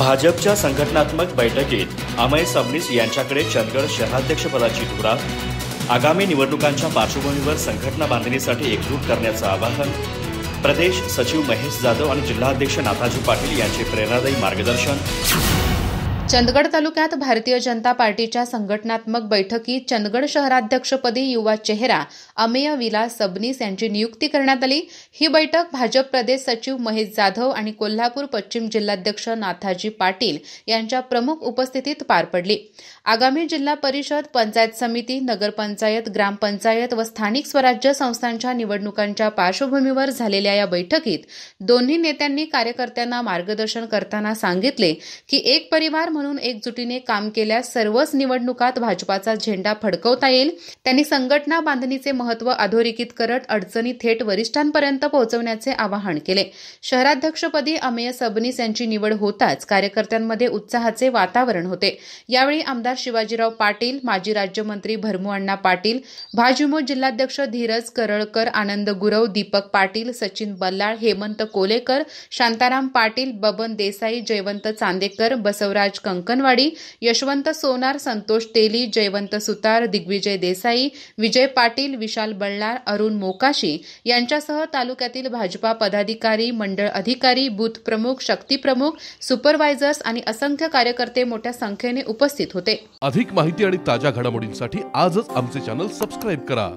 भाजपच्या संघटनात्मक बैठकीत अमेय सबनीस यांच्याकडे चंदगड शहराध्यक्षपदाची धुरा. आगामी निवडणुकांच्या पार्श्वभूमीवर संघटना बांधणीसाठी एकजूट करण्याचं आवाहन. प्रदेश सचिव महेश जाधव आणि जिल्हाध्यक्ष नाथाजी पाटील यांचे प्रेरणादायी मार्गदर्शन. चंदगड तालुक्यात भारतीय जनता पार्टीच्या संघटनात्मक बैठकीत चंदगड शहराध्यक्षपदी युवा चेहरा अमेय विलास सबनीस यांची नियुक्ती करण्यात आली. ही बैठक भाजप प्रदेश सचिव महेश जाधव आणि कोल्हापूर पश्चिम जिल्हाध्यक्ष नाथाजी पाटील यांच्या प्रमुख उपस्थितीत पार पडली. आगामी जिल्हा परिषद, पंचायत समिती, नगरपंचायत, ग्रामपंचायत व स्थानिक स्वराज्य संस्थांच्या निवडणुकांच्या पार्श्वभूमीवर झालेल्या या बैठकीत दोन्ही नेत्यांनी कार्यकर्त्यांना मार्गदर्शन करताना सांगितले की एक परिवार म्हणून एकजुटीने काम केल्यास सर्वच निवडणुकात भाजपाचा झेंडा फडकवता येईल. त्यांनी संघटना बांधणीचे महत्त्व अधोरेखित करत अडचणी थेट वरिष्ठांपर्यंत पोहोचवण्याचे आवाहन केले. शहराध्यक्षपदी अमेय सबनीस यांची निवड होताच कार्यकर्त्यांमध्ये उत्साहाचे वातावरण होते. यावेळी आमदार शिवाजीराव पाटील, माजी राज्यमंत्री भरमूअण्णा पाटील, भाजयुमो जिल्हाध्यक्ष धीरज करळकर, आनंद गुरव, दीपक पाटील, सचिन बल्लाळ, हेमंत कोलेकर, शांताराम पाटील, बबन देसाई, जयवंत चांदेकर, बसवराज कंकणवाडी, यशवंत सोनार, संतोष तेली, जयवंत सुतार, दिग्विजय देसाई, विजय पाटील, विशाल बल्लाळ, अरुण मोकाशी यांच्यासह तालुक्यातील भाजपा पदाधिकारी, मंडळ अधिकारी, बूथ प्रमुख, शक्ती प्रमुख, सुपरवायझर्स आणि असंख्य कार्यकर्ते मोठ्या संख्येने उपस्थित होते. अधिक माहिती आणि ताज्या घडामोडींसाठी आजच आमचे चॅनल सबस्क्राइब करा.